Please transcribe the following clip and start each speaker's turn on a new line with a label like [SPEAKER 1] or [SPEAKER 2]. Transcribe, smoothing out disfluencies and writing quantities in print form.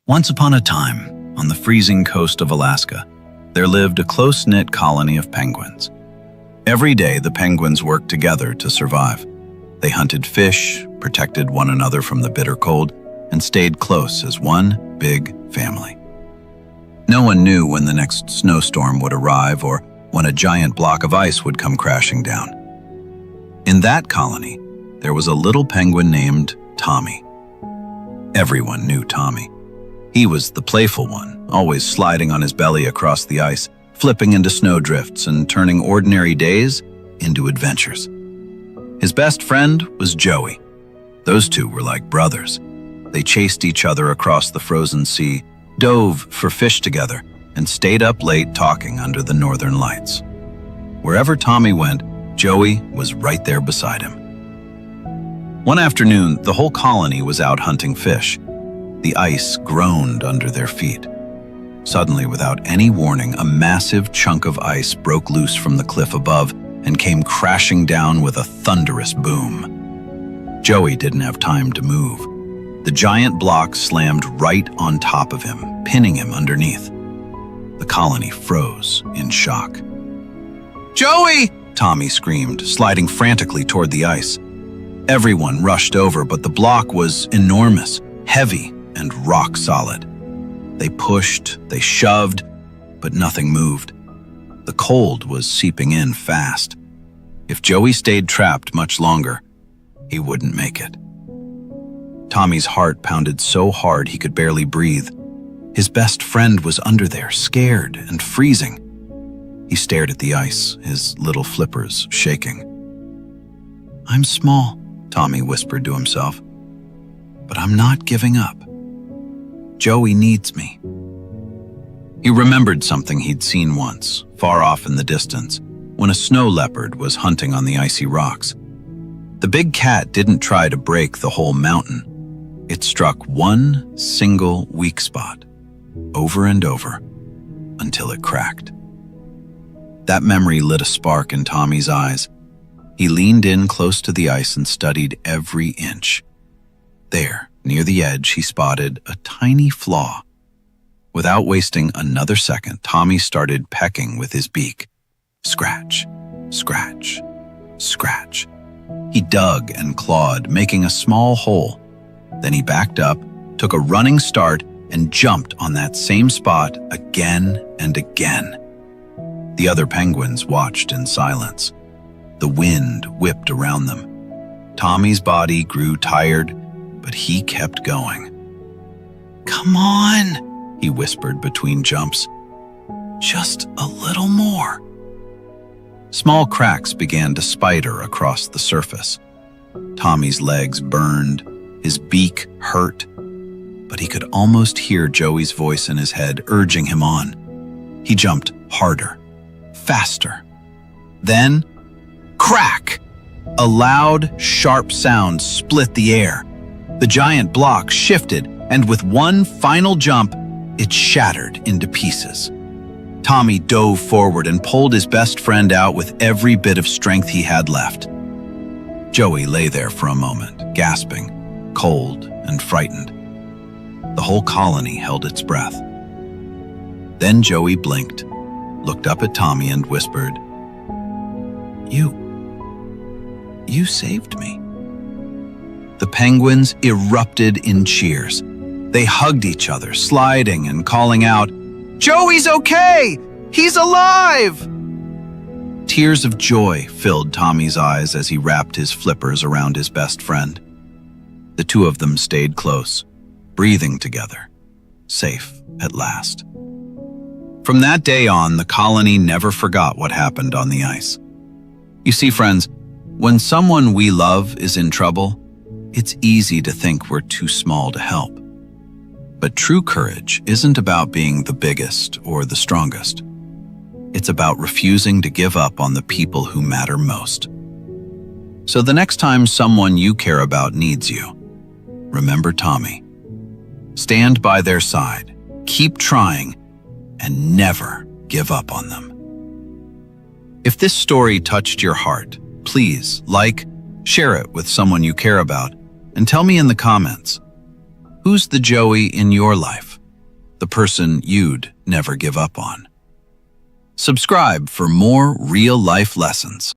[SPEAKER 1] Once upon a time, on the freezing coast of Alaska, there lived a close-knit colony of penguins. Every day, the penguins worked together to survive. They hunted fish, protected one another from the bitter cold, and stayed close as one big family. No one knew when the next snowstorm would arrive or when a giant block of ice would come crashing down. In that colony, there was a little penguin named Tommy. Everyone knew Tommy. He was the playful one, always sliding on his belly across the ice, flipping into snowdrifts and turning ordinary days into adventures. His best friend was Joey. Those two were like brothers. They chased each other across the frozen sea, dove for fish together, and stayed up late talking under the northern lights. Wherever Tommy went, Joey was right there beside him. One afternoon, the whole colony was out hunting fish. The ice groaned under their feet. Suddenly, without any warning, a massive chunk of ice broke loose from the cliff above and came crashing down with a thunderous boom. Joey didn't have time to move. The giant block slammed right on top of him, pinning him underneath. The colony froze in shock. "Joey!" Tommy screamed, sliding frantically toward the ice. Everyone rushed over, but the block was enormous, heavy, and rock solid. They pushed, they shoved, but nothing moved. The cold was seeping in fast. If Joey stayed trapped much longer, he wouldn't make it. Tommy's heart pounded so hard he could barely breathe. His best friend was under there, scared and freezing. He stared at the ice, his little flippers shaking. "I'm small," Tommy whispered to himself, "but I'm not giving up. Joey needs me." He remembered something he'd seen once, far off in the distance, when a snow leopard was hunting on the icy rocks. The big cat didn't try to break the whole mountain. It struck one single weak spot, over and over, until it cracked. That memory lit a spark in Tommy's eyes. He leaned in close to the ice and studied every inch. There, near the edge, he spotted a tiny flaw. Without wasting another second, Tommy started pecking with his beak. Scratch, scratch, scratch. He dug and clawed, making a small hole. Then he backed up, took a running start, and jumped on that same spot again and again. The other penguins watched in silence. The wind whipped around them. Tommy's body grew tired, but he kept going. "Come on," he whispered between jumps. "Just a little more." Small cracks began to spider across the surface. Tommy's legs burned, his beak hurt, but he could almost hear Joey's voice in his head urging him on. He jumped harder, faster. Then, crack! A loud, sharp sound split the air. The giant block shifted, and with one final jump, it shattered into pieces. Tommy dove forward and pulled his best friend out with every bit of strength he had left. Joey lay there for a moment, gasping, cold and frightened. The whole colony held its breath. Then Joey blinked, looked up at Tommy and whispered, You saved me." The penguins erupted in cheers. They hugged each other, sliding and calling out, "Joey's okay! He's alive!" Tears of joy filled Tommy's eyes as he wrapped his flippers around his best friend. The two of them stayed close, breathing together, safe at last. From that day on, the colony never forgot what happened on the ice. You see, friends, when someone we love is in trouble, it's easy to think we're too small to help. But true courage isn't about being the biggest or the strongest. It's about refusing to give up on the people who matter most. So the next time someone you care about needs you, remember Tommy. Stand by their side, keep trying, and never give up on them. If this story touched your heart, please share it with someone you care about, and tell me in the comments, who's the Joey in your life? the person you'd never give up on. Subscribe for more real-life lessons.